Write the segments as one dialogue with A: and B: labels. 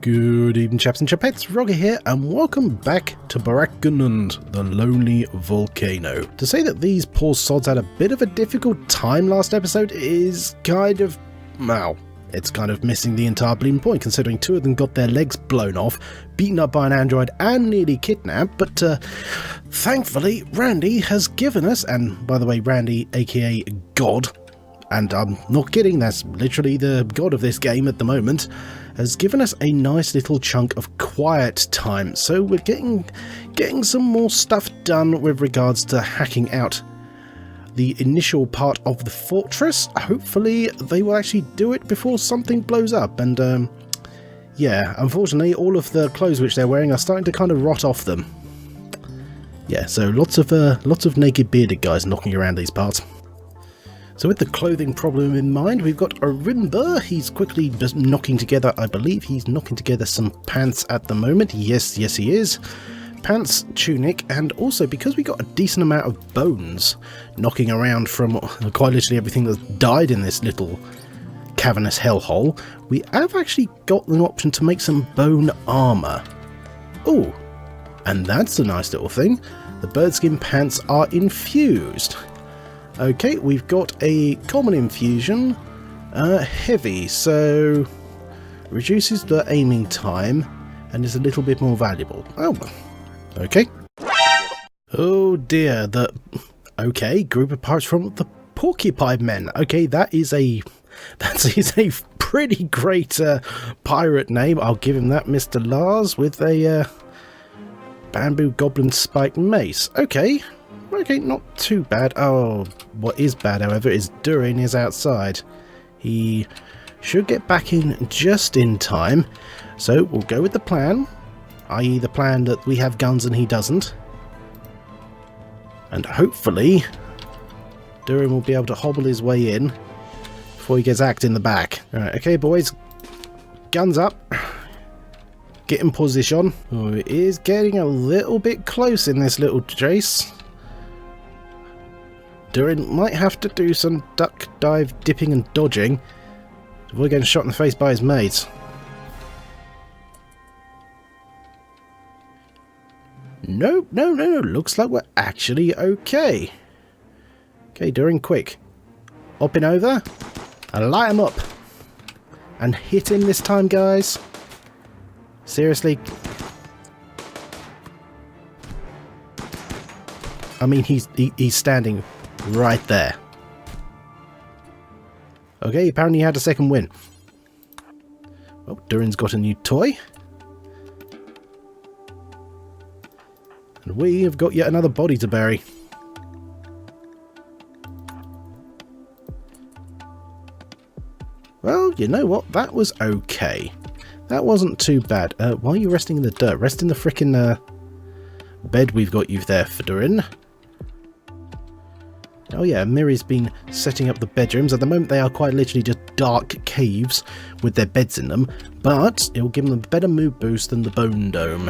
A: Good evening, chaps and chapettes, Roggor here, and welcome back to Baruk-Gunud, the lonely volcano. To say that these poor sods had a bit of a difficult time last episode is kind of, well, it's kind of missing the entire bleeding point, considering two of them got their legs blown off, beaten up by an android, and nearly kidnapped, but thankfully Randy has given us, and by the way, Randy, aka God, and I'm not kidding, that's literally the god of this game at the moment, has given us a nice little chunk of quiet time. So we're getting some more stuff done with regards to hacking out the initial part of the fortress. Hopefully they will actually do it before something blows up. And yeah, unfortunately all of the clothes which they're wearing are starting to kind of rot off them. Yeah, so lots of naked bearded guys knocking around these parts. So with the clothing problem in mind, we've got Orinda. He's quickly just knocking together, I believe he's knocking together some pants at the moment. Yes he is. Pants, tunic, and also because we got a decent amount of bones knocking around from quite literally everything that's died in this little cavernous hellhole, we have actually got an option to make some bone armour. Oh, and that's a nice little thing. The birdskin pants are infused. Okay, we've got a common infusion, heavy, so reduces the aiming time and is a little bit more valuable. Oh, okay. Oh dear, okay, group of pirates from the Porcupine Men. Okay, that is a pretty great pirate name. I'll give him that, Mr. Lars, with a bamboo goblin spiked mace. Okay, not too bad. Oh, what is bad, however, is Durin is outside. He should get back in just in time. So we'll go with the plan, i.e. the plan that we have guns and he doesn't. And hopefully Durin will be able to hobble his way in before he gets hacked in the back. Alright, okay boys, guns up. Get in position. Oh, it is getting a little bit close in this little chase. Durin might have to do some duck, dive, dipping and dodging to avoid getting shot in the face by his mates. No, looks like we're actually okay. Okay, Durin, quick. Hopping over and light him up. And hit him this time, guys. Seriously. I mean, he's standing right there. Okay, apparently he had a second win. Well, Durin's got a new toy. And we have got yet another body to bury. Well, you know what? That was okay. That wasn't too bad. Why are you resting in the dirt? Rest in the frickin' bed we've got you there for, Durin. Oh yeah, Miri's been setting up the bedrooms. At the moment they are quite literally just dark caves with their beds in them, but it will give them a better mood boost than the Bone Dome,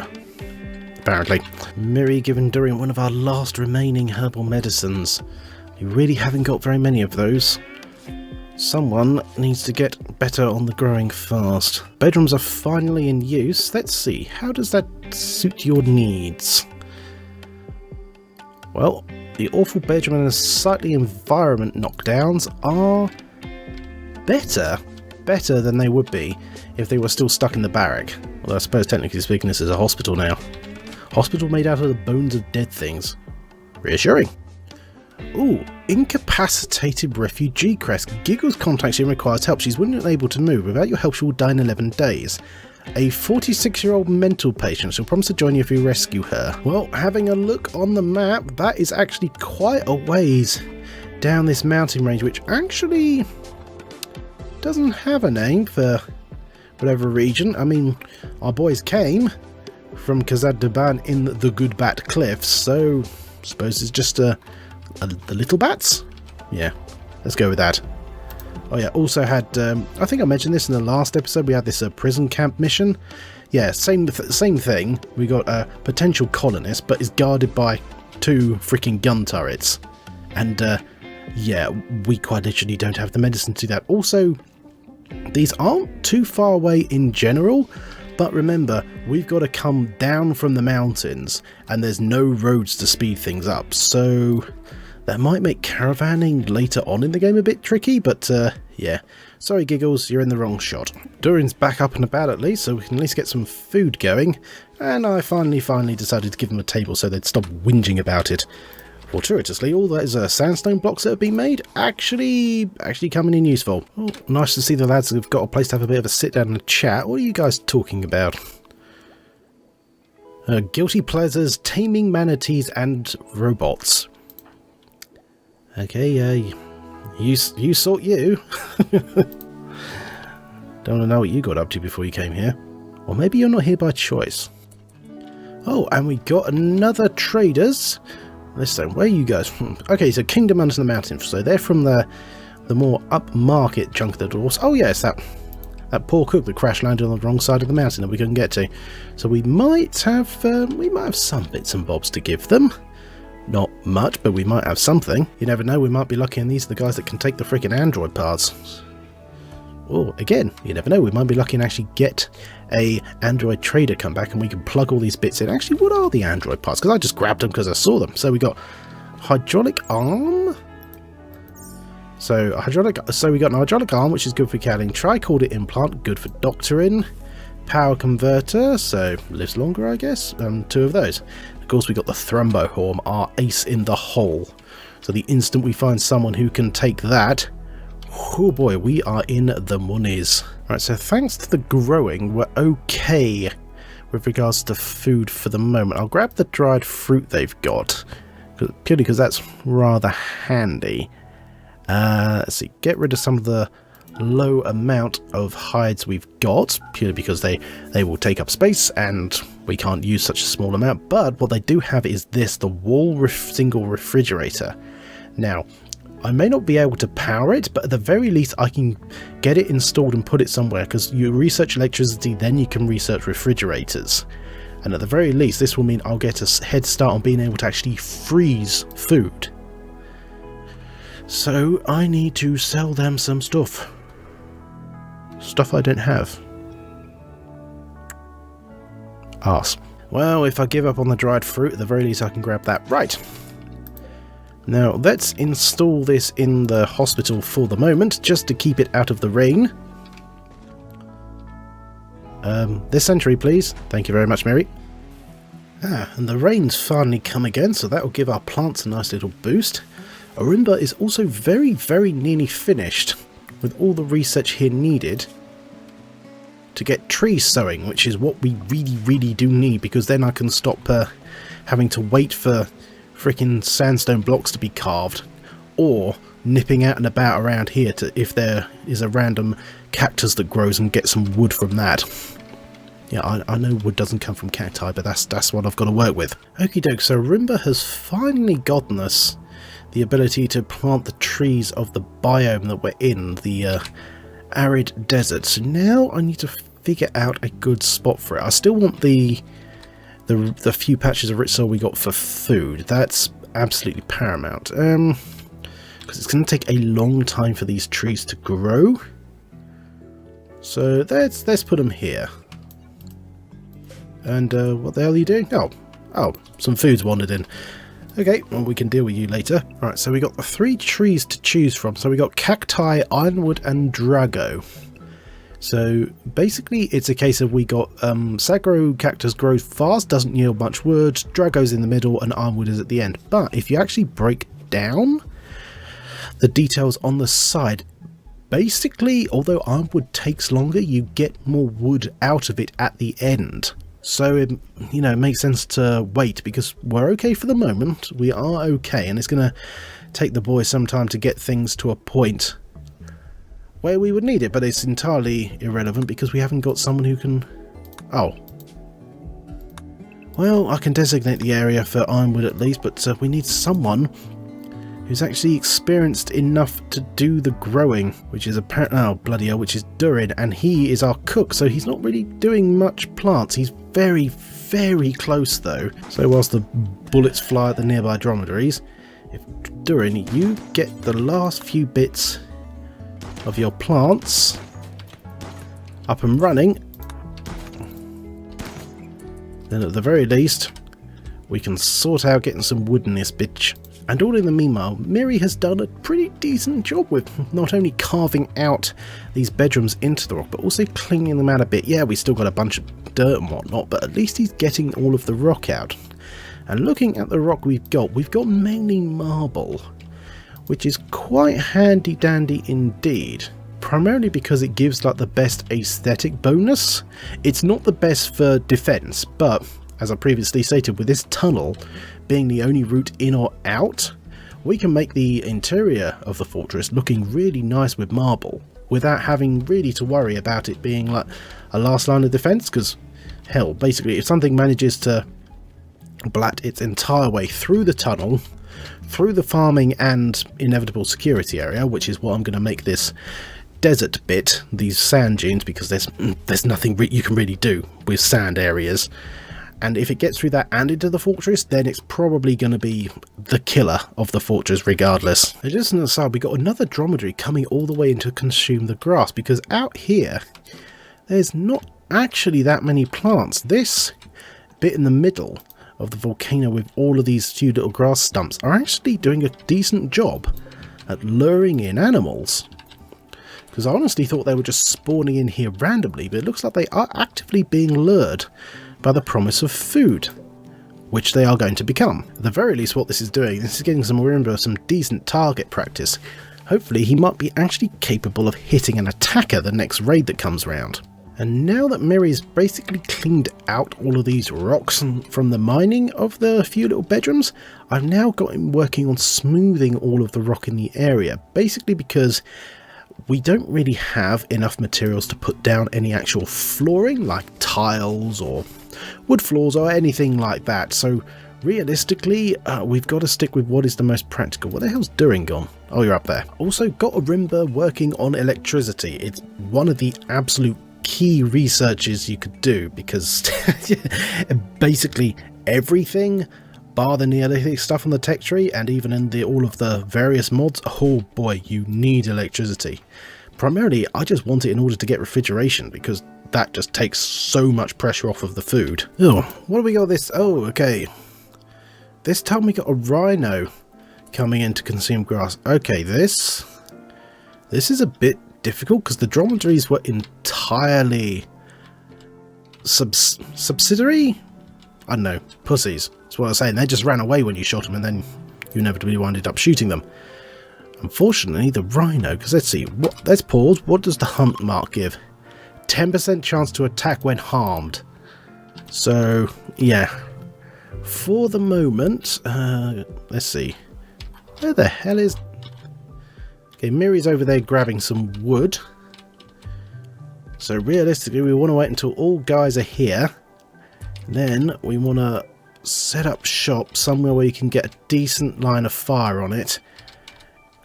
A: apparently. Miri giving Durin one of our last remaining herbal medicines. We really haven't got very many of those. Someone needs to get better on the growing fast. Bedrooms are finally in use. Let's see, how does that suit your needs? Well, the awful bedroom and the slightly environment knockdowns are better than they would be if they were still stuck in the barrack. Although I suppose technically speaking this is a hospital now. Hospital made out of the bones of dead things. Reassuring. Ooh, incapacitated refugee crest. Giggles contacts you and requires help. She's willing and able to move. Without your help she will die in 11 days. A 46-year-old mental patient. She'll promise to join you if you rescue her. Well, having a look on the map, that is actually quite a ways down this mountain range, which actually doesn't have a name for whatever region. I mean, our boys came from Khazad-Duban in the Good Bat Cliffs, so I suppose it's just the Little Bats? Yeah, let's go with that. Oh yeah, also had, I think I mentioned this in the last episode, we had this prison camp mission. Yeah, same thing. We got a potential colonist, but is guarded by 2 freaking gun turrets. And yeah, we quite literally don't have the medicine to do that. Also, These aren't too far away in general, but remember, we've got to come down from the mountains, and there's no roads to speed things up, so that might make caravanning later on in the game a bit tricky, but yeah. Sorry Giggles, you're in the wrong shot. Durin's back up and about at least, so we can at least get some food going, and I finally decided to give them a table so they'd stop whinging about it. Fortuitously, all those sandstone blocks that have been made actually coming in useful. Oh, nice to see the lads have got a place to have a bit of a sit down and a chat. What are you guys talking about? Guilty pleasures, taming manatees and robots. Okay, you sort you. Don't know what you got up to before you came here. Or maybe you're not here by choice. Oh, and we got another traders. This time, where are you guys from? Okay, so Kingdom Under the Mountain. So they're from the more upmarket chunk of the dwarfs. Oh yes, that poor cook that crash landed on the wrong side of the mountain that we couldn't get to. So we might have some bits and bobs to give them. Not much, but we might have something. You never know, we might be lucky and these are the guys that can take the freaking android parts. Or again, you never know, we might be lucky and actually get a android trader come back and we can plug all these bits in. Actually, what are the android parts? Because I just grabbed them because I saw them. So we got hydraulic arm. So we got an hydraulic arm, which is good for carrying. Tricorder implant, good for doctoring. Power converter, so lives longer, I guess. 2 of those. Of course, we got the thrombohorn, our ace in the hole. So the instant we find someone who can take that, oh boy, we are in the monies. Right, so thanks to the growing, we're okay with regards to food for the moment. I'll grab the dried fruit they've got, purely because that's rather handy. Let's see, get rid of some of the low amount of hides we've got, purely because they will take up space and we can't use such a small amount. But what they do have is this, the wall single refrigerator. Now, I may not be able to power it, but at the very least I can get it installed and put it somewhere, because you research electricity, then you can research refrigerators. And at the very least, this will mean I'll get a head start on being able to actually freeze food. So I need to sell them some stuff. Stuff I don't have. Arse. Well, if I give up on the dried fruit, at the very least I can grab that. Right. Now, let's install this in the hospital for the moment, just to keep it out of the rain. This century, please. Thank you very much, Mary. And the rain's finally come again, so that will give our plants a nice little boost. Orinda is also very, very nearly finished, with all the research here needed to get tree sowing, which is what we really, really do need, because then I can stop having to wait for freaking sandstone blocks to be carved, or nipping out and about around here to if there is a random cactus that grows and get some wood from that. Yeah, I know wood doesn't come from cacti, but that's what I've got to work with. Okie doke, so Rimba has finally gotten us the ability to plant the trees of the biome that we're in, the arid desert. So now I need to figure out a good spot for it. I still want the few patches of rich soil we got for food. That's absolutely paramount. Because it's going to take a long time for these trees to grow. So let's put them here. And what the hell are you doing? Oh, some food's wandered in. Okay, well, we can deal with you later. Alright, so we got the 3 trees to choose from. So we got cacti, ironwood, and drago. So basically it's a case of we got sagro cactus grows fast, doesn't yield much wood, drago's in the middle, and ironwood is at the end. But if you actually break down the details on the side, basically, although ironwood takes longer, you get more wood out of it at the end. So it, it makes sense to wait, because we're okay for the moment. We are okay, and it's going to take the boys some time to get things to a point where we would need it, but it's entirely irrelevant because we haven't got someone who can... Oh. Well, I can designate the area for ironwood at least, but we need someone who's actually experienced enough to do the growing, which is apparently... Oh, bloody hell, which is Durin, and he is our cook, so he's not really doing much plants. He's very, very close, though. So whilst the bullets fly at the nearby dromedaries, if Durin, you get the last few bits of your plants up and running, then at the very least we can sort out getting some wood in this bitch. And all in the meanwhile, Miri has done a pretty decent job with not only carving out these bedrooms into the rock, but also cleaning them out a bit. Yeah, we still got a bunch of dirt and whatnot, but at least he's getting all of the rock out. And looking at the rock we've got mainly marble, which is quite handy dandy indeed. Primarily because it gives like the best aesthetic bonus. It's not the best for defense, but as I previously stated, with this tunnel being the only route in or out, we can make the interior of the fortress looking really nice with marble without having really to worry about it being like a last line of defense. Because hell, basically if something manages to blat its entire way through the tunnel, through the farming and inevitable security area, which is what I'm going to make this desert bit, these sand dunes, because there's nothing you can really do with sand areas. And if it gets through that and into the fortress, then it's probably going to be the killer of the fortress regardless. And just on the side, we got another dromedary coming all the way in to consume the grass, because out here there's not actually that many plants. This bit in the middle of the volcano with all of these few little grass stumps are actually doing a decent job at luring in animals. Because I honestly thought they were just spawning in here randomly, but it looks like they are actively being lured by the promise of food, which they are going to become. At the very least, what this is doing, this is getting some Orinda some decent target practice. Hopefully he might be actually capable of hitting an attacker the next raid that comes round. And now that Miri's basically cleaned out all of these rocks from the mining of the few little bedrooms, I've now got him working on smoothing all of the rock in the area, basically because we don't really have enough materials to put down any actual flooring like tiles or wood floors or anything like that. So realistically, we've got to stick with what is the most practical. What the hell's Durin gone? Oh, you're up there. Also got Orinda working on electricity. It's one of the absolute key researches you could do, because basically everything bar the Neolithic stuff on the tech tree, and even in all of the various mods, oh boy, you need electricity. Primarily, I just want it in order to get refrigeration, because that just takes so much pressure off of the food. Oh, what do we got this? Oh, okay. This time we got a rhino coming in to consume grass. Okay, this is a bit difficult, because the dromedaries were entirely subsidiary? I don't know, pussies. That's what I was saying. They just ran away when you shot them, and then you inevitably ended up shooting them. Unfortunately, the rhino, because let's see, let's pause. What does the hunt mark give? 10% chance to attack when harmed. So, yeah. For the moment, let's see. Where the hell is... Okay, Miri's over there grabbing some wood. So realistically, we want to wait until all guys are here. Then we want to set up shop somewhere where you can get a decent line of fire on it.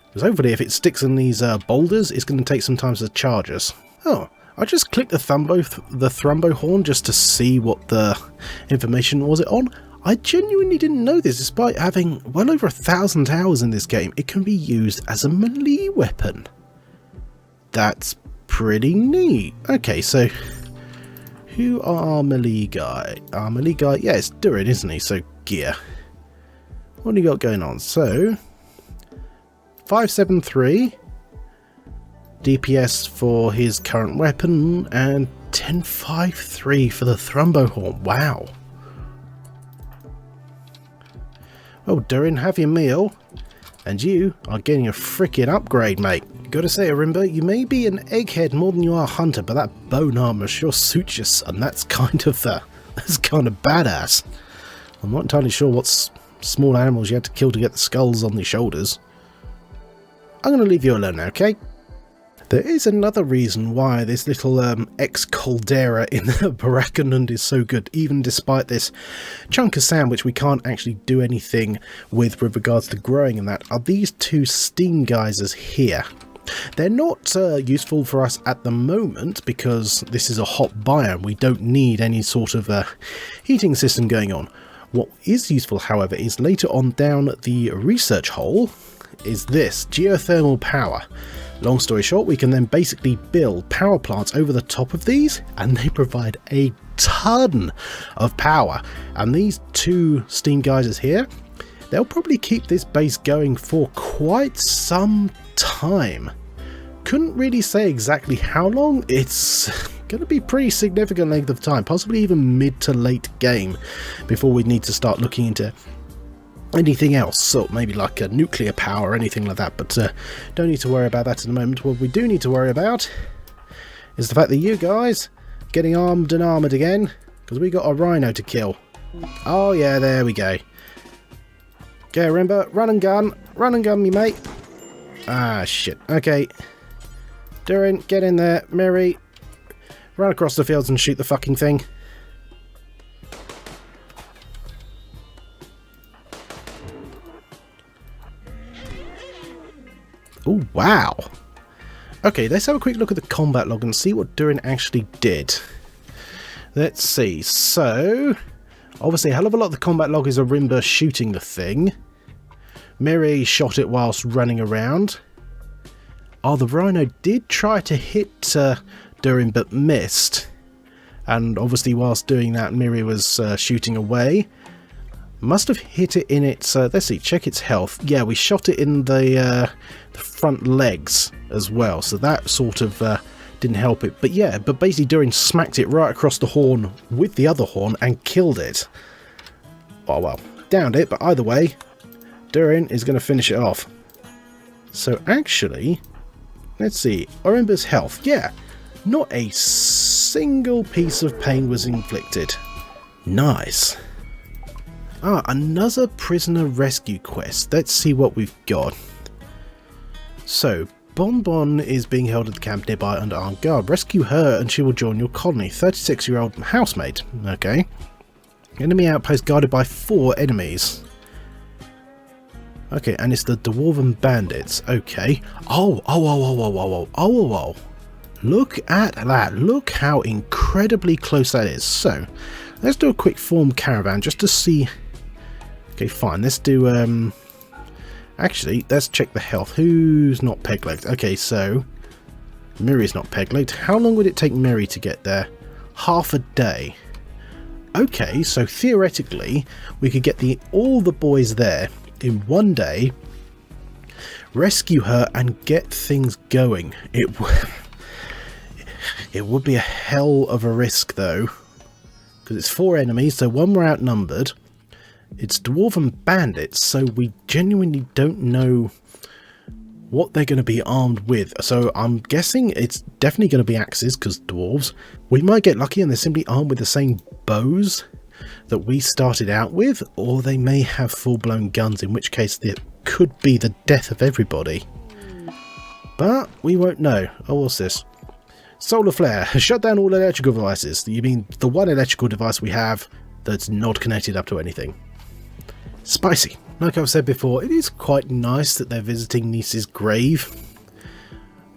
A: Because hopefully if it sticks in these boulders, it's going to take some time to charge us. Oh, I just clicked the Thrumbo horn just to see what the information was it on. I genuinely didn't know this, despite having well over 1,000 hours in this game. It can be used as a melee weapon. That's pretty neat. Okay, so who are our melee guy? Our melee guy, yeah, it's Durin, isn't he? So gear. What do you got going on? So 573 DPS for his current weapon and 1053 for the Thrumbo horn. Wow. Well, Durin, have your meal, and you are getting a freaking upgrade, mate. Gotta say, Orinda, you may be an egghead more than you are a hunter, but that bone armor sure suits you, son. That's kind of badass. I'm not entirely sure what small animals you had to kill to get the skulls on the shoulders. I'm gonna leave you alone now, okay? There is another reason why this little ex-caldera in the Baruk-Gunud is so good, even despite this chunk of sand which we can't actually do anything with regards to growing and that, are these two steam geysers here. They're not useful for us at the moment because this is a hot biome. We don't need any sort of heating system going on. What is useful, however, is later on down the research hole is this geothermal power. Long story short, we can then basically build power plants over the top of these, and they provide a ton of power. And these 2 steam geysers here, they'll probably keep this base going for quite some time. Couldn't really say exactly how long. It's going to be pretty significant length of time, possibly even mid to late game before we need to start looking into anything else, so maybe like a nuclear power or anything like that, but don't need to worry about that at the moment. What we do need to worry about is the fact that you guys are getting armed and armoured again, because we got a rhino to kill. Oh yeah, there we go. Okay, remember, run and gun me mate. Ah shit, okay. Durin, get in there. Mary, run across the fields and shoot the fucking thing. Oh, wow. Okay, let's have a quick look at the combat log and see what Durin actually did. Let's see. So, obviously a hell of a lot of the combat log is Orinda shooting the thing. Miri shot it whilst running around. Oh, the rhino did try to hit Durin but missed. And obviously whilst doing that, Miri was shooting away. Must have hit it in its, let's see, check its health. Yeah, we shot it in the front legs as well, so that sort of didn't help it. But yeah, but basically Durin smacked it right across the horn with the other horn and killed it. Oh well, downed it, but either way, Durin is going to finish it off. So actually, let's see, Orinda's health. Yeah, not a single piece of pain was inflicted. Nice. Ah, another prisoner rescue quest. Let's see what we've got. So, Bonbon is being held at the camp nearby under armed guard. Rescue her and she will join your colony. 36-year-old housemaid. Okay. Enemy outpost guarded by 4 enemies. Okay, and it's the Dwarven bandits. Okay. Oh. Look at that. Look how incredibly close that is. So, let's do a quick form caravan just to see. Okay, fine. Let's do, actually, let's check the health. Who's not peg-legged? Okay, so Miri's not peg-legged. How long would it take Miri to get there? Half a day. Okay, so theoretically, we could get all the boys there in one day, rescue her, and get things going. It would be a hell of a risk, though, because it's 4 enemies, so 1 were outnumbered. It's Dwarven bandits, so we genuinely don't know what they're going to be armed with. So I'm guessing it's definitely going to be axes, because dwarves. We might get lucky and they're simply armed with the same bows that we started out with, or they may have full-blown guns, in which case it could be the death of everybody. But we won't know. Oh, what's this? Solar flare. Shut down all electrical devices. You mean the one electrical device we have that's not connected up to anything. Spicy. Like I've said before, it is quite nice that they're visiting Nice's grave.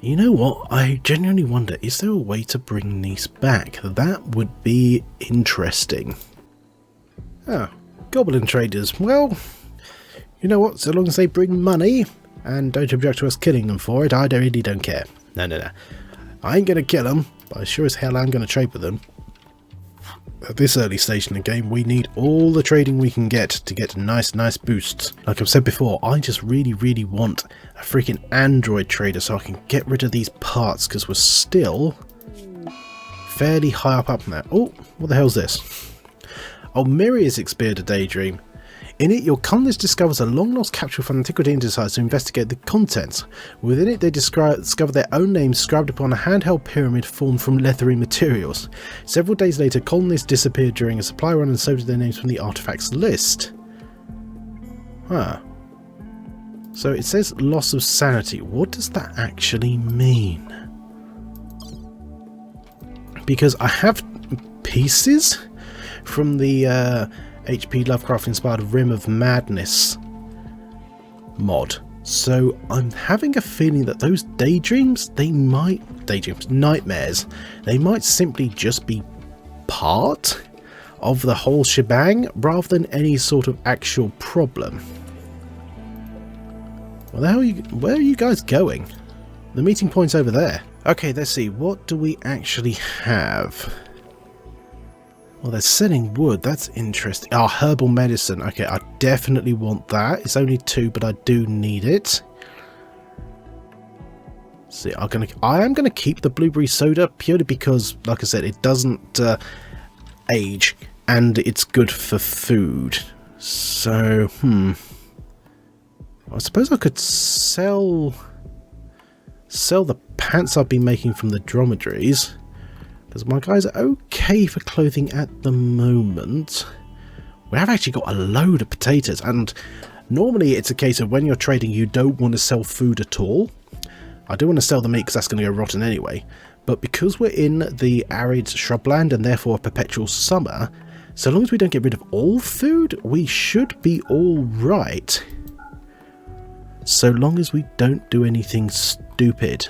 A: You know what? I genuinely wonder, is there a way to bring Nice back? That would be interesting. Oh, goblin traders. Well, you know what? So long as they bring money and don't object to us killing them for it, I really don't care. No. I ain't going to kill them, but I sure as hell am going to trade with them. At this early stage in the game, we need all the trading we can get to get nice boosts. Like I've said before, I just really want a freaking android trader so I can get rid of these parts, because we're still fairly high up there. Oh, what the hell's this? Oh, Miri has experienced a daydream. In it, your colonist discovers a long-lost capsule from antiquity and decides to investigate the contents. Within it, they discover their own names inscribed upon a handheld pyramid formed from leathery materials. Several days later, colonists disappeared during a supply run, and so did their names from the artifacts list. Huh. So it says loss of sanity. What does that actually mean? Because I have pieces from the H.P. Lovecraft inspired Rim of Madness mod. So I'm having a feeling that those nightmares, they might simply just be part of the whole shebang rather than any sort of actual problem. Where are you guys going? The meeting point's over there. Okay, let's see. What do we actually have? Well, they're selling wood. That's interesting. Oh, herbal medicine. Okay, I definitely want that. It's only 2, but I do need it. See, I am gonna keep the blueberry soda purely because, like I said, it doesn't age and it's good for food. So, I suppose I could sell the pants I've been making from the dromedaries, because my guys are okay for clothing at the moment. We have actually got a load of potatoes, and normally it's a case of when you're trading you don't want to sell food at all. I do want to sell the meat because that's going to go rotten anyway, but because we're in the arid shrubland and therefore a perpetual summer, so long as we don't get rid of all food, we should be all right. So long as we don't do anything stupid.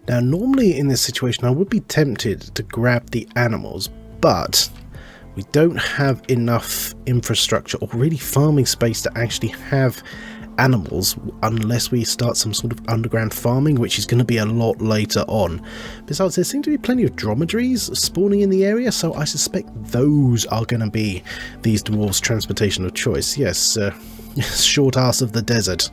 A: Now, normally in this situation I would be tempted to grab the animals, but we don't have enough infrastructure or really farming space to actually have animals unless we start some sort of underground farming, which is going to be a lot later on. Besides, there seem to be plenty of dromedaries spawning in the area, so I suspect those are going to be these dwarves' transportation of choice. Yes, short ass of the desert.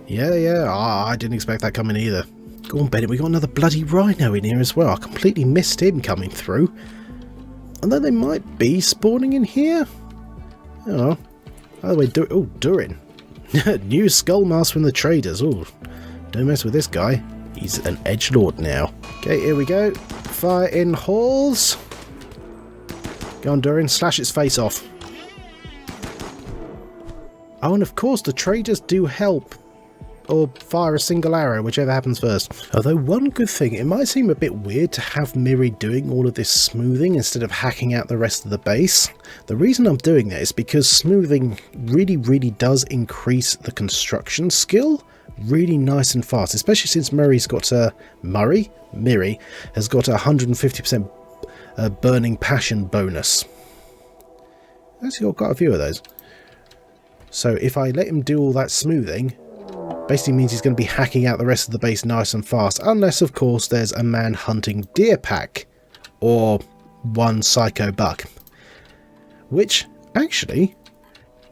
A: Yeah, I didn't expect that coming either. Go on, Bennett, we got another bloody rhino in here as well. I completely missed him coming through. Although they might be spawning in here. Oh, by the way, Durin. New skull mask from the traders. Oh, don't mess with this guy. He's an edgelord now. Okay, here we go. Fire in halls. Go on, Durin. Slash its face off. Oh, and of course the traders do help. Or fire a single arrow, whichever happens first. Although one good thing, it might seem a bit weird to have Miri doing all of this smoothing instead of hacking out the rest of the base. The reason I'm doing that is because smoothing really does increase the construction skill really nice and fast, especially since Miri has got a 150% burning passion bonus. Actually got quite a few of those. So if I let him do all that smoothing, basically means he's going to be hacking out the rest of the base nice and fast, unless of course there's a man hunting deer pack or one psycho buck, which actually,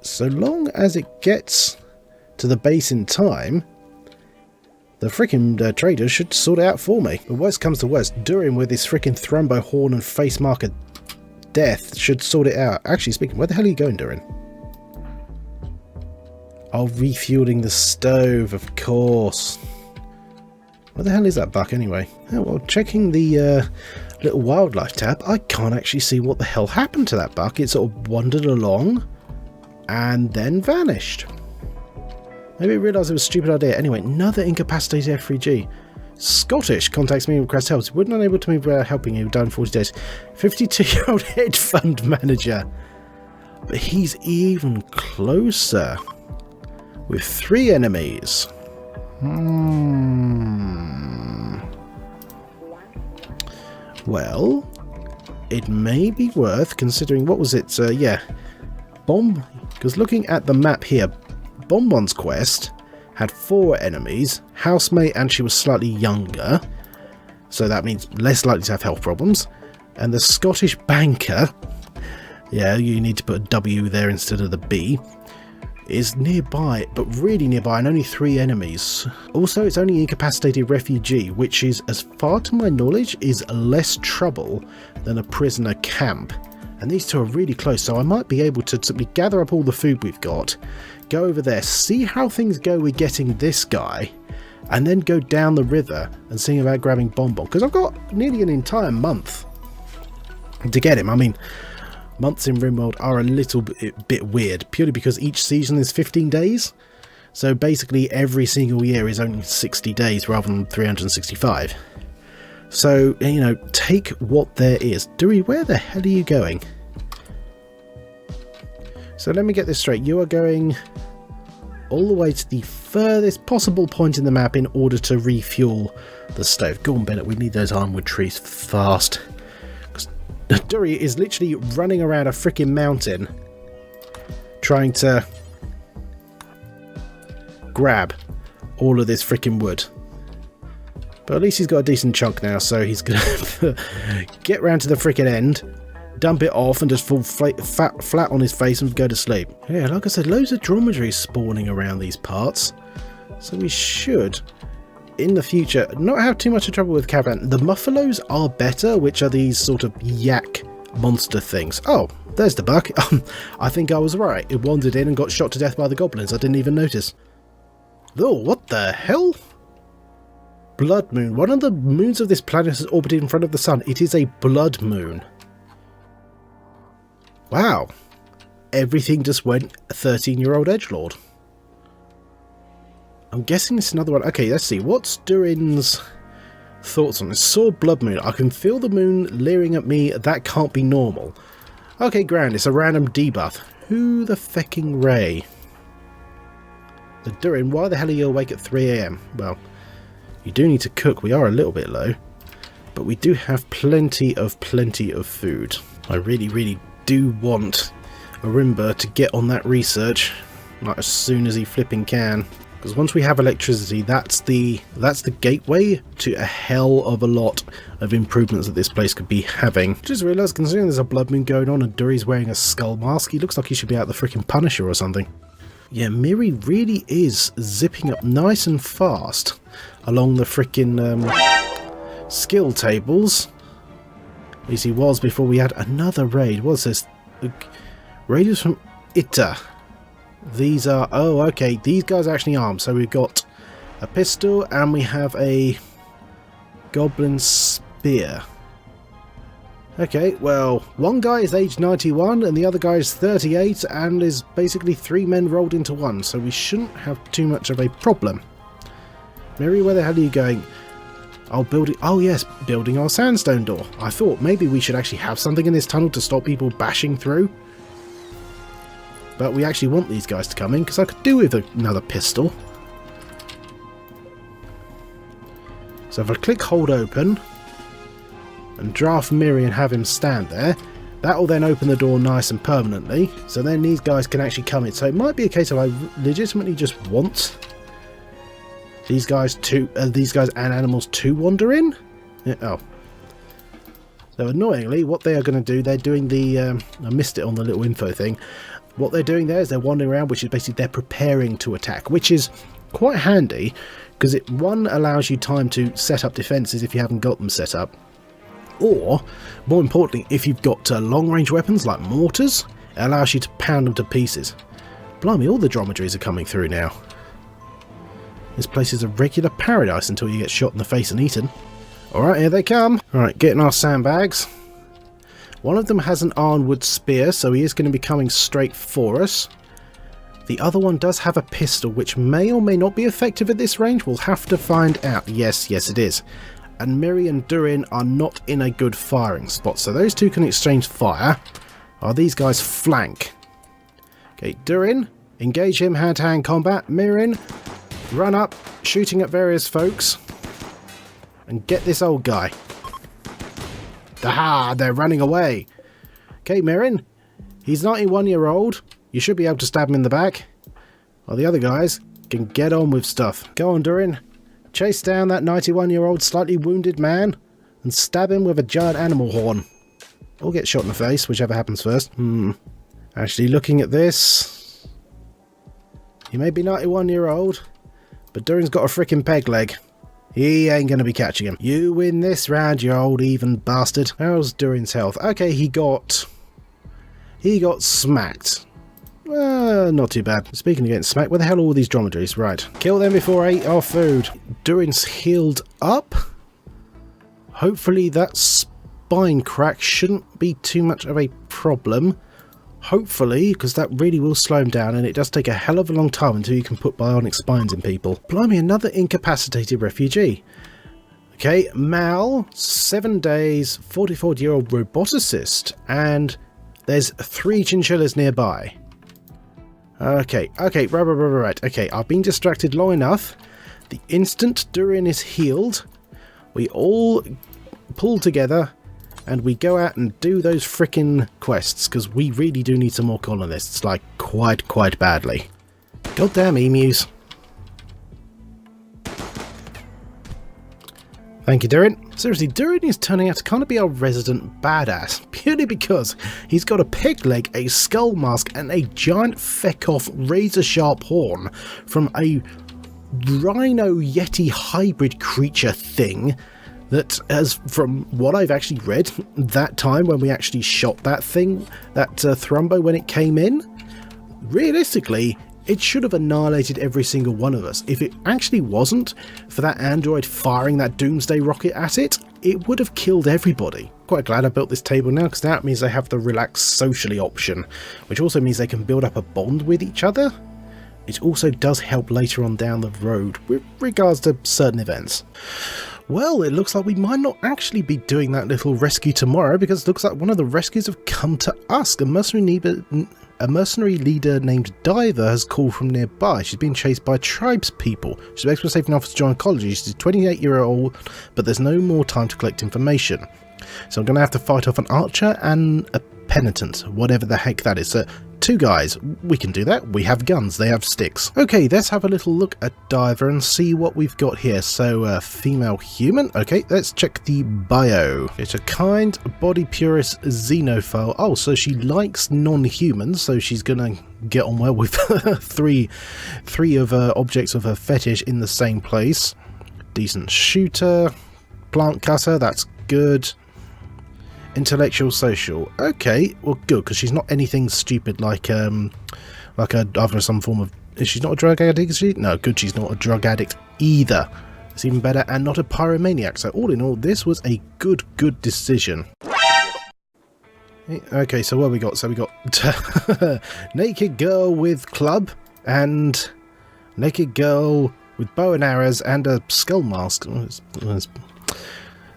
A: so long as it gets to the base in time, the freaking traders should sort it out for me. But worst comes to worst, Durin with his freaking Thrumbo horn and face marker death should sort it out. Actually speaking, where the hell are you going, Durin? Oh, refueling the stove, of course. Where the hell is that buck anyway? Oh, well, checking the little wildlife tab, I can't actually see what the hell happened to that buck. It sort of wandered along and then vanished. Maybe it realised it was a stupid idea. Anyway, another incapacitated F3G. Scottish contacts me and requests help. Would not able to move without helping you. Down 40 days. 52-year-old hedge fund manager. But he's even closer. With 3 enemies. Well, it may be worth considering. What was it? Because looking at the map here, Bonbon's quest had 4 enemies, housemate, and she was slightly younger, so that means less likely to have health problems. And the Scottish banker, yeah, you need to put a W there instead of the B, is nearby, but really nearby, and only 3 enemies. Also, it's only incapacitated refugee, which is, as far to my knowledge, is less trouble than a prisoner camp. And these 2 are really close, so I might be able to simply gather up all the food we've got, go over there, see how things go with getting this guy, and then go down the river and see about grabbing Bonbon, because I've got nearly an entire month to get him. I mean, months in Rimworld are a little bit weird, purely because each season is 15 days. So basically every single year is only 60 days rather than 365. So, you know, take what there is. Dewey, where the hell are you going? So let me get this straight. You are going all the way to the furthest possible point in the map in order to refuel the stove. Go on, Bennett, we need those ironwood trees fast. Dury is literally running around a freaking mountain trying to grab all of this freaking wood. But at least he's got a decent chunk now, so he's going to get round to the frickin' end, dump it off, and just fall flat on his face and go to sleep. Yeah, like I said, loads of dromedaries spawning around these parts. So we should, in the future, not have too much trouble with caravan. The muffalos are better, which are these sort of yak monster things. Oh, there's the buck. I think I was right. It wandered in and got shot to death by the goblins. I didn't even notice. Oh, what the hell? Blood moon. One of the moons of this planet is orbiting in front of the sun. It is a blood moon. Wow. Everything just went 13-year-old edgelord. I'm guessing it's another one. Okay, let's see. What's Durin's thoughts on this? Saw blood moon. I can feel the moon leering at me. That can't be normal. Okay, grand. It's a random debuff. Who the fecking Ray? The Durin, why the hell are you awake at 3 AM? Well, you do need to cook. We are a little bit low, but we do have plenty of food. I really do want Orinda to get on that research, like as soon as he flipping can, because once we have electricity, that's the gateway to a hell of a lot of improvements that this place could be having. Just realised, considering there's a blood moon going on and Dury's wearing a skull mask, he looks like he should be out the freaking Punisher or something. Yeah, Miri really is zipping up nice and fast along the frickin' skill tables. At least he was before we had another raid. What's this? Raiders from Ita. These are... oh, okay. These guys are actually armed. So we've got a pistol and we have a goblin spear. Okay, well, one guy is age 91 and the other guy is 38 and is basically 3 men rolled into one, so we shouldn't have too much of a problem. Mary, where the hell are you going? Oh yes, building our sandstone door. I thought maybe we should actually have something in this tunnel to stop people bashing through. But we actually want these guys to come in, because I could do with another pistol. So if I click hold open and draft Miri and have him stand there, that will then open the door nice and permanently, so then these guys can actually come in. So it might be a case of I legitimately just want these guys and animals to wander in. Yeah, oh, so annoyingly, what they are going to do, they're doing the I missed it on the little info thing. What they're doing there is they're wandering around, which is basically they're preparing to attack, which is quite handy because it, one, allows you time to set up defenses if you haven't got them set up. Or, more importantly, if you've got long-range weapons like mortars, it allows you to pound them to pieces. Blimey, all the dromedaries are coming through now. This place is a regular paradise until you get shot in the face and eaten. Alright, here they come. Alright, getting our sandbags. One of them has an ironwood spear, so he is going to be coming straight for us. The other one does have a pistol, which may or may not be effective at this range. We'll have to find out. Yes, it is. And Miri and Durin are not in a good firing spot, so those two can exchange fire while these guys flank. Okay, Durin, engage him, hand-to-hand combat. Mirin, run up, shooting at various folks, and get this old guy. Aha, they're running away. Okay, Mirin, he's 91-year-old. You should be able to stab him in the back, while the other guys can get on with stuff. Go on, Durin. Chase down that 91-year-old slightly wounded man and stab him with a giant animal horn. Or get shot in the face, whichever happens first. Actually, looking at this, he may be 91-year-old, but Durin's got a frickin' peg leg. He ain't gonna be catching him. You win this round, you old even bastard. How's Durin's health? Okay, he got smacked. Not too bad. Speaking of getting smacked, where the hell are all these dromedaries? Right. Kill them before I eat our food. Durin's healed up. Hopefully that spine crack shouldn't be too much of a problem. Hopefully, because that really will slow him down, and it does take a hell of a long time until you can put bionic spines in people. Blimey, another incapacitated refugee. Okay, Mal, 7 days, 44-year-old roboticist, and there's 3 chinchillas nearby. Okay, right. Okay, I've been distracted long enough. The instant Durin is healed, we all pull together and we go out and do those frickin' quests, because we really do need some more colonists, like quite badly. Goddamn emus. Thank you, Durin. Seriously, Durin is turning out to kind of be our resident badass, purely because he's got a peg leg, a skull mask, and a giant feck-off razor-sharp horn from a rhino-yeti hybrid creature thing that, as from what I've actually read, that time when we actually shot that thing, that Thrumbo when it came in, realistically, it should have annihilated every single one of us. If it actually wasn't for that android firing that doomsday rocket at it, it would have killed everybody. Quite glad I built this table now, because that means they have the relax socially option, which also means they can build up a bond with each other. It also does help later on down the road with regards to certain events. Well, it looks like we might not actually be doing that little rescue tomorrow, because it looks like one of the rescues have come to us. A mercenary leader named Diver has called from nearby. She's being chased by tribespeople. She's begged for safety and offers to join college. She's a 28-year-old, but there's no more time to collect information. So I'm going to have to fight off an archer and a penitent, whatever the heck that is. So 2 guys, we can do that. We have guns, they have sticks. Okay, let's have a little look at Diver and see what we've got here. So, female human. Okay, let's check the bio. It's a kind, body purist xenophile. Oh, so she likes non-humans, so she's gonna get on well with three of her objects of her fetish in the same place. Decent shooter. Plant cutter, that's good. Intellectual social. Okay, well good, because she's not anything stupid like either some form of... She's not a drug addict, is she? No, good, she's not a drug addict either. It's even better, and not a pyromaniac. So all in all, this was a good decision. Okay, so what have we got? So we got naked girl with club, and naked girl with bow and arrows, and a skull mask. It's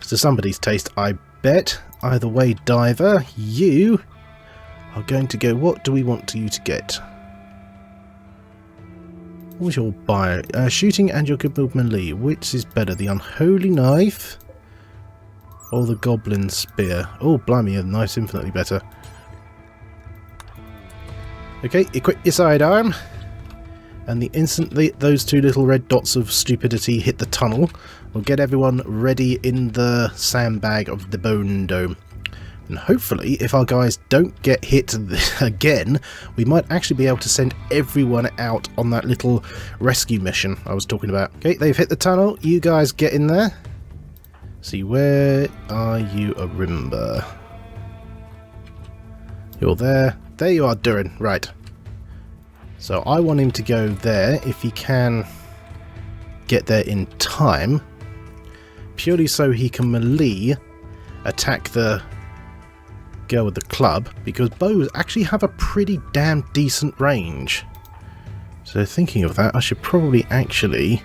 A: to somebody's taste, I bet. Either way, Diver, you are going to go... What do we want you to get? What's your bio? Shooting and your good move melee. Which is better, the unholy knife or the goblin spear? Oh, blimey, a knife's infinitely better. Okay, equip your sidearm. And the instant those 2 little red dots of stupidity hit the tunnel, we'll get everyone ready in the sandbag of the Bone Dome. And hopefully, if our guys don't get hit again, we might actually be able to send everyone out on that little rescue mission I was talking about. Okay, they've hit the tunnel. You guys get in there. See, where are you, Orinda? You're there. There you are, Durin. Right. So I want him to go there, if he can get there in time, purely so he can melee attack the girl with the club, because bows actually have a pretty damn decent range. So thinking of that, I should probably actually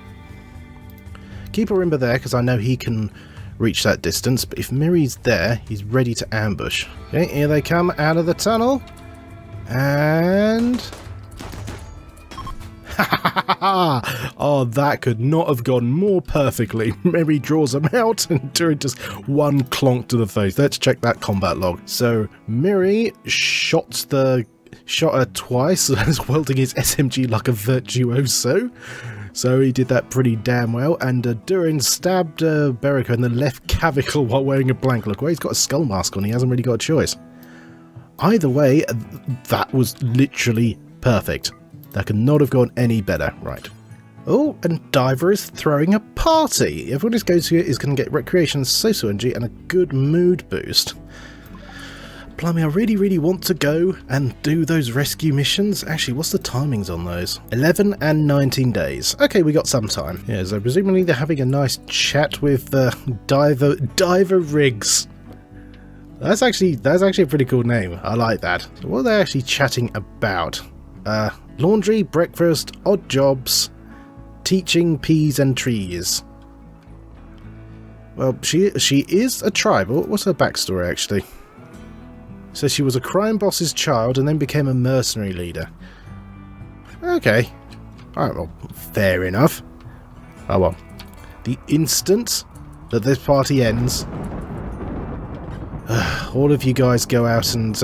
A: keep Orinda there, because I know he can reach that distance, but if Miri's there, he's ready to ambush. Okay, here they come out of the tunnel, and... Oh, that could not have gone more perfectly. Mary draws them out and Durin just one clonk to the face. Let's check that combat log. So Miri shot her twice, wielding his SMG like a virtuoso. So he did that pretty damn well. And Durin stabbed Baruk in the left clavicle while wearing a blank. Look, well, he's got a skull mask on. He hasn't really got a choice. Either way, that was literally perfect. That could not have gone any better. Right. Oh, and Diver is throwing a party. Everyone who goes here is going to get recreation, social energy, and a good mood boost. Blimey, I really want to go and do those rescue missions. Actually, what's the timings on those? 11 and 19 days. Okay, we got some time. Yeah, so presumably they're having a nice chat with Diver Riggs. That's actually a pretty cool name. I like that. So what are they actually chatting about? Laundry, breakfast, odd jobs, teaching peas and trees. Well, she is a tribal. What's her backstory, actually? So she was a crime boss's child and then became a mercenary leader. Okay. Alright, well, fair enough. Oh well. The instant that this party ends, all of you guys go out and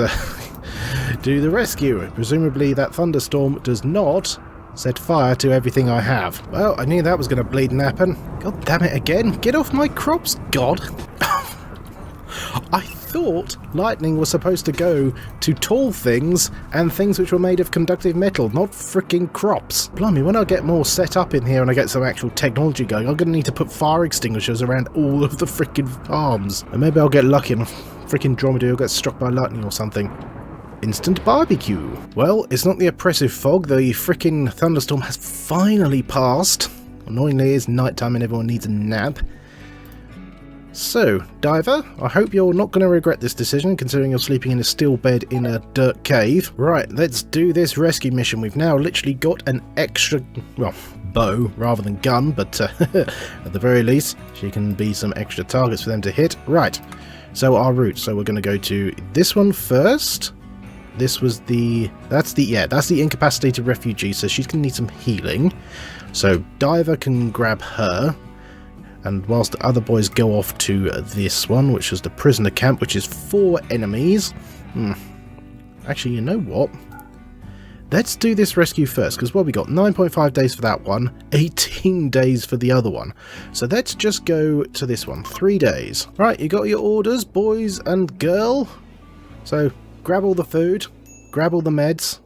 A: do the rescue. Presumably that thunderstorm does not Set fire to everything I have. Well, I knew that was going to bleed and happen. God damn it again. Get off my crops, God. I thought lightning was supposed to go to tall things and things which were made of conductive metal, not freaking crops. Blimey, when I get more set up in here and I get some actual technology going, I'm going to need to put fire extinguishers around all of the freaking farms. And maybe I'll get lucky and a freaking dromedary will get struck by lightning or something. Instant barbecue. Well, it's not the oppressive fog. The freaking thunderstorm has finally passed. Annoyingly, it's nighttime and everyone needs a nap. So, Diver, I hope you're not going to regret this decision, considering you're sleeping in a steel bed in a dirt cave. Right, let's do this rescue mission. We've now literally got an extra, well, bow rather than gun, but at the very least, she can be some extra targets for them to hit. Right, so our route. So we're going to go to this one first. This was that's the incapacitated refugee, so she's going to need some healing. So Diver can grab her. And whilst the other boys go off to this one, which is the prisoner camp, which is 4 enemies. Actually, you know what? Let's do this rescue first, because what we got? 9.5 days for that one, 18 days for the other one. So let's just go to this one, 3 days. Right, you got your orders, boys and girl. So grab all the food, grab all the meds,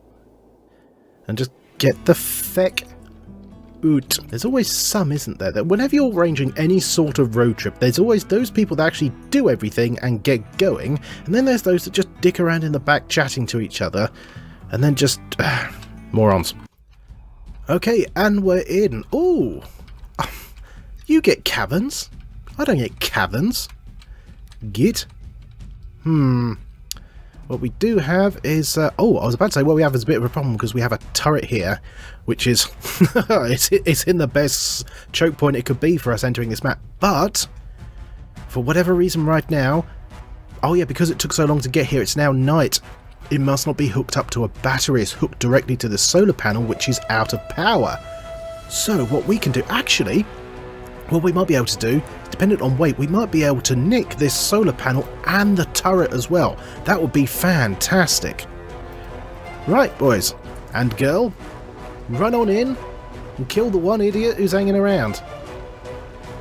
A: and just get the feck out. There's always some, isn't there, that whenever you're arranging any sort of road trip, there's always those people that actually do everything and get going, and then there's those that just dick around in the back chatting to each other, and then just morons. Okay, and we're in. Ooh, you get caverns. I don't get caverns. Git. What we do have is... I was about to say what we have is a bit of a problem, because we have a turret here, which is... it's in the best choke point it could be for us entering this map. But, for whatever reason right now... Oh yeah, because it took so long to get here, it's now night. It must not be hooked up to a battery. It's hooked directly to the solar panel, which is out of power. So, what we can do... Actually, what we might be able to do... Dependent on weight, we might be able to nick this solar panel and the turret as well. That would be fantastic. Right, boys and girl, run on in and kill the one idiot who's hanging around.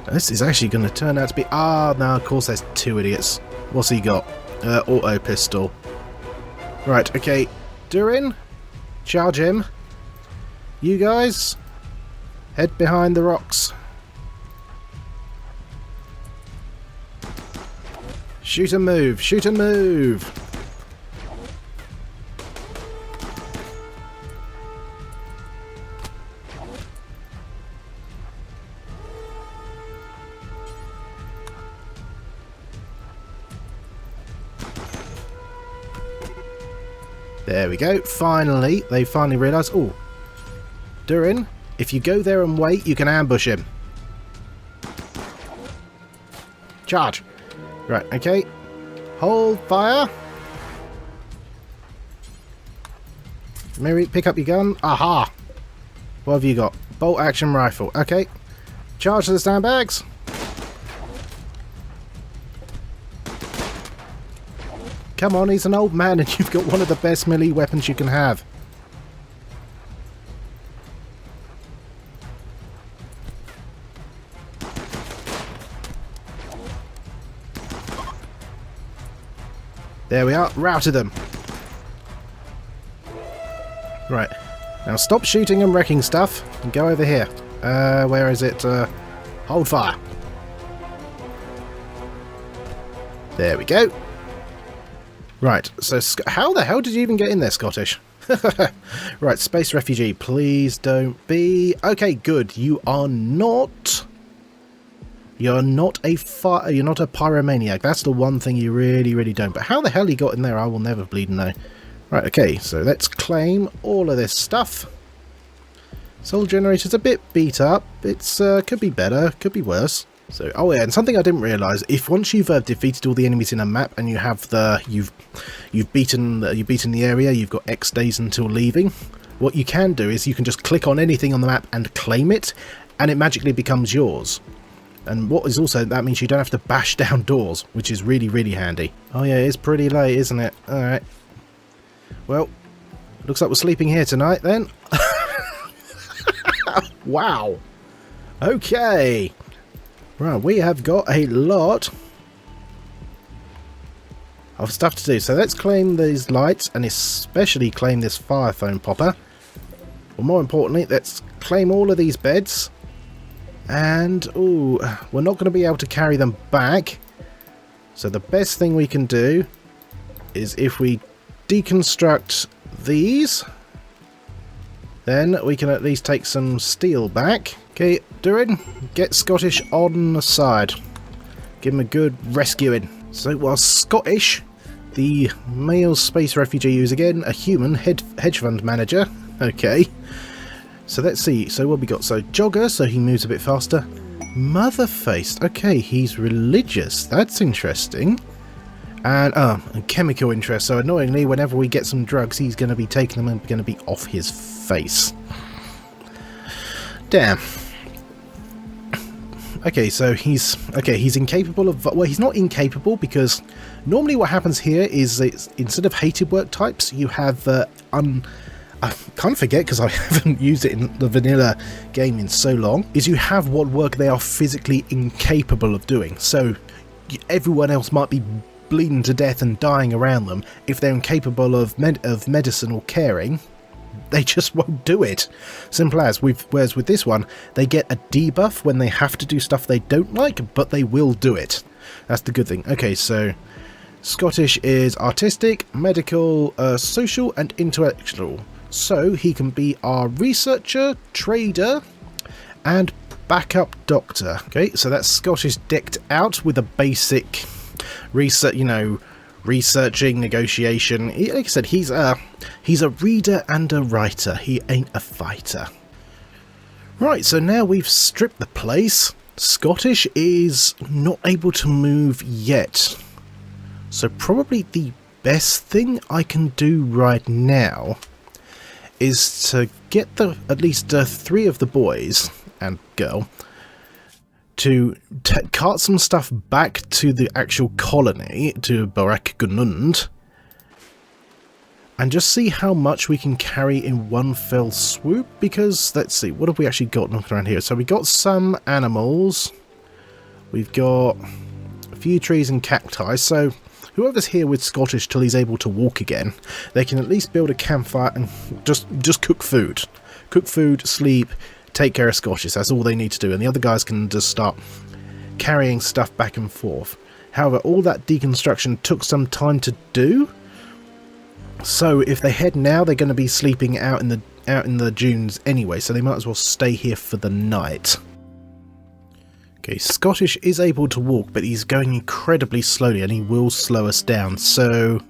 A: Now, this is actually going to turn out to be... no, of course there's 2 idiots. What's he got? Auto pistol. Right, okay. Durin, charge him. You guys, head behind the rocks. Shoot and move! Shoot and move! There we go. Finally, they finally realise. Oh, Durin, if you go there and wait, you can ambush him. Charge! Right, okay. Hold fire. Mary, pick up your gun. Aha! What have you got? Bolt action rifle. Okay. Charge to the sandbags. Come on, he's an old man and you've got one of the best melee weapons you can have. There we are, routed them. Right, now stop shooting and wrecking stuff and go over here. Where is it? Hold fire. There we go. Right, so how the hell did you even get in there, Scottish? Right, space refugee, please don't be... Okay, good, you are not... You're not a pyromaniac. That's the one thing you really, really don't. But how the hell he got in there, I will never bleed know. Right, okay, so let's claim all of this stuff. Soul generator's a bit beat up. It's could be better, could be worse. So, oh yeah, and something I didn't realise: if once you've defeated all the enemies in a map and you have you've beaten the area, you've got X days until leaving. What you can do is you can just click on anything on the map and claim it, and it magically becomes yours. And what is also, that means you don't have to bash down doors, which is really, really handy. Oh yeah, it's pretty late, isn't it? Alright. Well, looks like we're sleeping here tonight then. Wow. Okay. Right, we have got a lot of stuff to do. So let's claim these lights, and especially claim this fire phone popper. But more importantly, let's claim all of these beds. And, ooh, we're not going to be able to carry them back. So the best thing we can do is if we deconstruct these, then we can at least take some steel back. Okay, Durin, get Scottish on the side. Give him a good rescuing. So while Scottish, the male space refugee, who's again a human hedge fund manager. Okay. So let's see. So what we got? So Jogger, so he moves a bit faster. Mother-faced. Okay, he's religious. That's interesting. And chemical interest. So annoyingly, whenever we get some drugs, he's going to be taking them and going to be off his face. Damn. Okay, so he's incapable of... Well, he's not incapable, because normally what happens here is that instead of hated work types, you have I can't forget because I haven't used it in the vanilla game in so long, is you have what work they are physically incapable of doing. So everyone else might be bleeding to death and dying around them. If they're incapable of medicine or caring, they just won't do it. Simple as. Whereas with this one, they get a debuff when they have to do stuff they don't like, but they will do it. That's the good thing. Okay, so Scottish is artistic, medical, social, and intellectual. So he can be our researcher, trader, and backup doctor. Okay, so that's Scottish decked out with a basic research, researching, negotiation. Like I said, he's a reader and a writer. He ain't a fighter. Right, so now we've stripped the place. Scottish is not able to move yet. So probably the best thing I can do right now is to get at least 3 of the boys and girl to cart some stuff back to the actual colony, to Baruk-Gunud, and just see how much we can carry in one fell swoop, because, let's see, what have we actually got knocking around here? So we got some animals, we've got a few trees and cacti, so whoever's here with Scottish till he's able to walk again, they can at least build a campfire and just cook food. Cook food, sleep, take care of Scottish. That's all they need to do. And the other guys can just start carrying stuff back and forth. However, all that deconstruction took some time to do. So if they head now, they're going to be sleeping out in the dunes anyway. So they might as well stay here for the night. Okay, Scottish is able to walk, but he's going incredibly slowly, and he will slow us down. So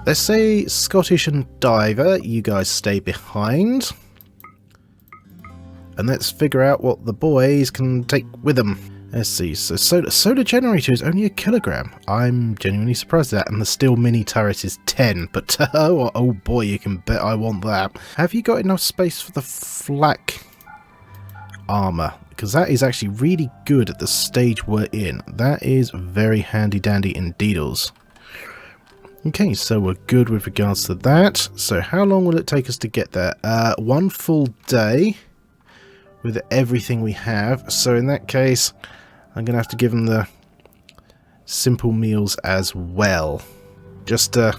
A: let's say Scottish and Diver, you guys stay behind. And let's figure out what the boys can take with them. Let's see, so solar generator is only 1 kilogram. I'm genuinely surprised at that, and the steel mini turret is 10. But oh boy, you can bet I want that. Have you got enough space for the flak armor? Because that is actually really good at the stage we're in. That is very handy dandy indeedles. Okay, so we're good with regards to that. So how long will it take us to get there? 1 full day with everything we have. So in that case, I'm going to have to give them the simple meals as well. Just to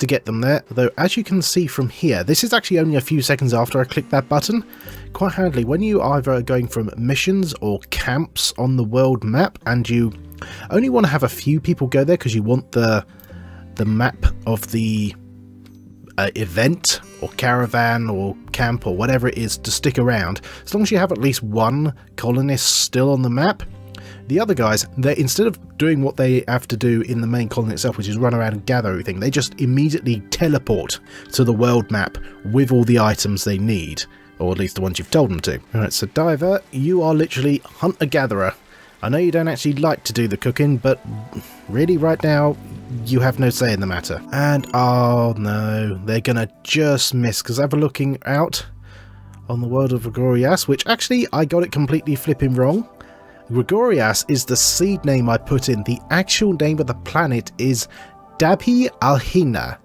A: get them there. Though, as you can see from here, this is actually only a few seconds after I click that button. Quite handily, when you either are going from missions or camps on the world map, and you only want to have a few people go there because you want the map of the event or caravan or camp or whatever it is to stick around, as long as you have at least one colonist still on the map, the other guys, they, instead of doing what they have to do in the main colony itself, which is run around and gather everything, they just immediately teleport to the world map with all the items they need, or at least the ones you've told them to. Alright, so Diver, you are literally hunter-gatherer. I know you don't actually like to do the cooking, but really right now, you have no say in the matter. And, oh no, they're gonna just miss, because have a looking out on the world of Roggor, which actually, I got it completely flipping wrong. Roggor is the seed name I put in. The actual name of the planet is Dabhi Alhina.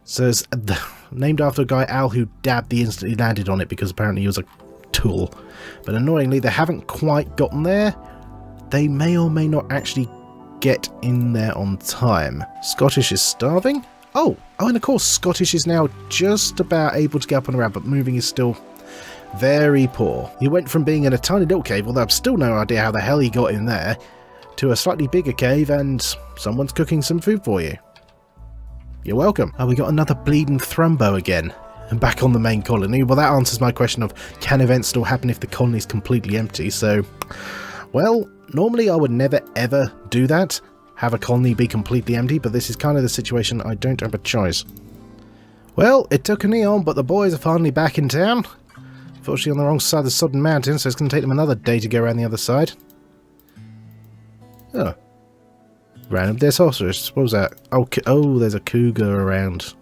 A: So named after a guy, Al, who dabbed the instant he landed on it because apparently he was a tool. But annoyingly, they haven't quite gotten there. They may or may not actually get in there on time. Scottish is starving. Oh, and of course, Scottish is now just about able to get up and around, but moving is still very poor. He went from being in a tiny little cave, although I've still no idea how the hell he got in there, to a slightly bigger cave, and someone's cooking some food for you. You're welcome. Oh, we got another bleeding Thrumbo again. And back on the main colony. Well, that answers my question of, can events still happen if the colony's completely empty? So, well, normally I would never ever do that, have a colony be completely empty, but this is kind of the situation. I don't have a choice. Well, it took an eon, but the boys are finally back in town. Unfortunately on the wrong side of the Sodden Mountain, so it's going to take them another day to go around the other side. Oh. Random dead sorceress. What was that? Oh, there's a cougar around.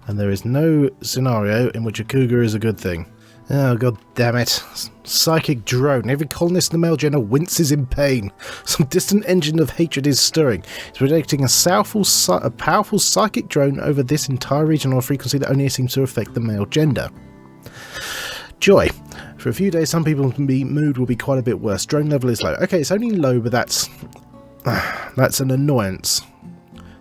A: And there is no scenario in which a cougar is a good thing. Oh, god damn it. Psychic drone. Every colonist in the Mailgender winces in pain. Some distant engine of hatred is stirring. It's projecting a powerful psychic drone over this entire region on a frequency that only seems to affect the Mailgender. Joy. For a few days, some people's mood will be quite a bit worse. Drone level is low. Okay, it's only low, but that's an annoyance.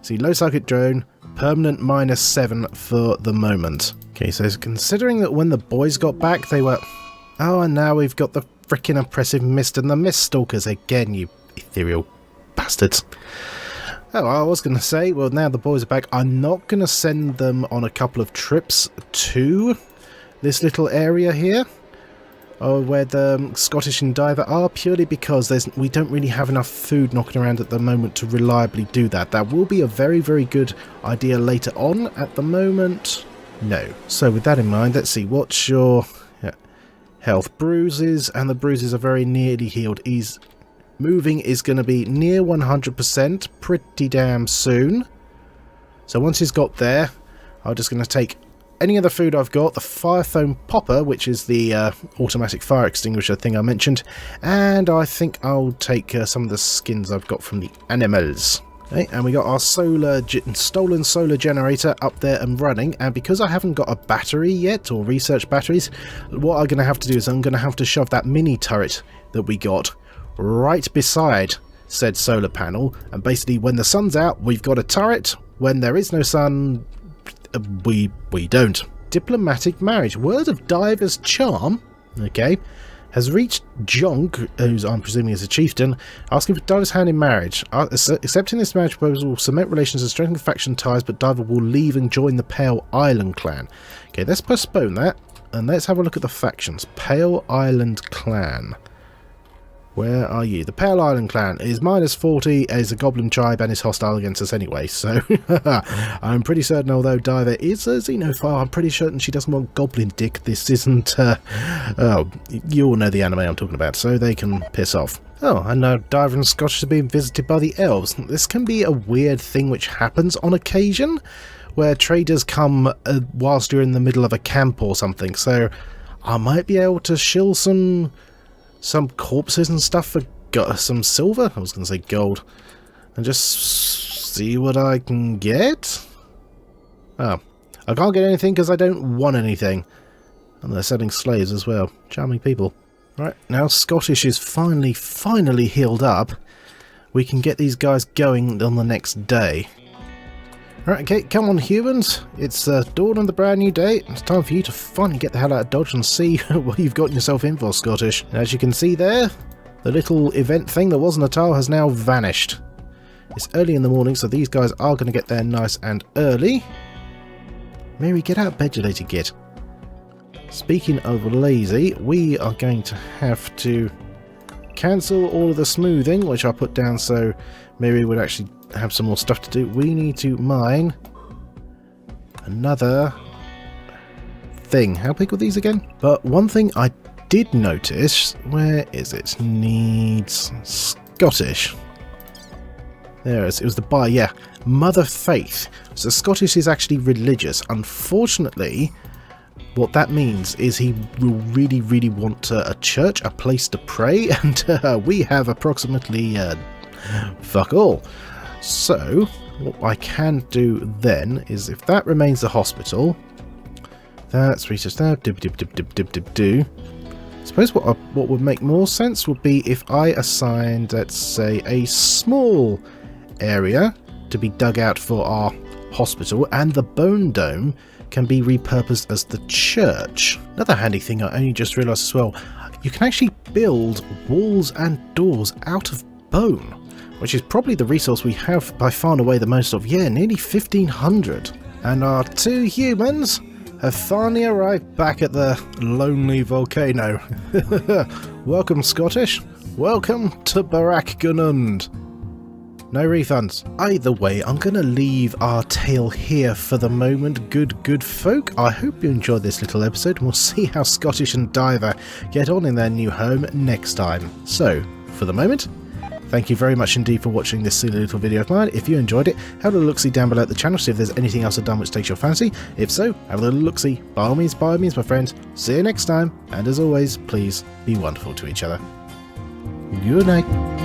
A: See, low psychic drone, permanent -7 for the moment. Okay, so considering that when the boys got back, they were... Oh, and now we've got the frickin' oppressive mist and the mist stalkers again, you ethereal bastards. Oh, I was going to say, well, now the boys are back, I'm not going to send them on a couple of trips to this little area here, where the Scottish and Diver are, purely because we don't really have enough food knocking around at the moment to reliably do that. That will be a very, very good idea later on. At the moment, no. So with that in mind, let's see, what's your health? Bruises, and the bruises are very nearly healed. Moving is going to be near 100% pretty damn soon. So once he's got there, I'm just going to take any of the food I've got, the fire foam popper, which is the automatic fire extinguisher thing I mentioned, and I think I'll take some of the skins I've got from the animals. Okay, and we got our stolen solar generator up there and running, and because I haven't got a battery yet, or research batteries, what I'm going to have to do is I'm going to have to shove that mini turret that we got right beside said solar panel, and basically when the sun's out, we've got a turret. When there is no sun, we don't. Diplomatic marriage. Word of Diver's charm, okay, has reached Jonk, who's I'm presuming is a chieftain, asking for Diver's hand in marriage. Accepting this marriage proposal will cement relations and strengthen faction ties, but Diver will leave and join the Pale Island clan. Okay, let's postpone that, and let's have a look at the factions. Pale Island clan. Where are you? The Pale Island clan is -40, is a goblin tribe, and is hostile against us anyway, so I'm pretty certain, although Diver is a xenophile, I'm pretty certain she doesn't want goblin dick. This isn't, oh, you all know the anime I'm talking about, so they can piss off. Oh, and now Diver and Scottish are being visited by the elves. This can be a weird thing which happens on occasion, where traders come whilst you're in the middle of a camp or something, so I might be able to shill some corpses and stuff for some silver, I was going to say gold, and just see what I can get. Oh, I can't get anything because I don't want anything, and they're selling slaves as well. Charming people. Right, now Scottish is finally healed up. We can get these guys going on the next day. Right, okay, come on humans, it's dawn on the brand new day. It's time for you to finally get the hell out of Dodge and see what you've gotten yourself in for, Scottish. As you can see there, the little event thing that wasn't a tile has now vanished. It's early in the morning, so these guys are going to get there nice and early. Mary, get out of bed, you lazy git. Speaking of lazy, we are going to have to cancel all of the smoothing, which I put down so Mary would actually have some more stuff to do. We need to mine another thing. How big were these again? But one thing I did notice, where is it? Needs Scottish. There it is. It was the buy, yeah. Mother Faith. So Scottish is actually religious. Unfortunately, what that means is he will really, really want a church, a place to pray, and we have approximately fuck all. So, what I can do then is, if that remains the hospital, that's research there. I suppose what would make more sense would be if I assigned, let's say, a small area to be dug out for our hospital, and the bone dome can be repurposed as the church. Another handy thing I only just realised as well, you can actually build walls and doors out of bone, which is probably the resource we have by far and away the most of. Yeah, nearly 1,500. And our 2 humans have finally arrived back at the lonely volcano. Welcome, Scottish. Welcome to Baruk-Gunud. No refunds. Either way, I'm going to leave our tale here for the moment, good folk. I hope you enjoyed this little episode, and we'll see how Scottish and Diver get on in their new home next time. So, for the moment, thank you very much indeed for watching this silly little video of mine. If you enjoyed it, have a little look-see down below at the channel, see if there's anything else I've done which takes your fancy. If so, have a little look-see. By all means, my friends. See you next time, and as always, please be wonderful to each other. Good night.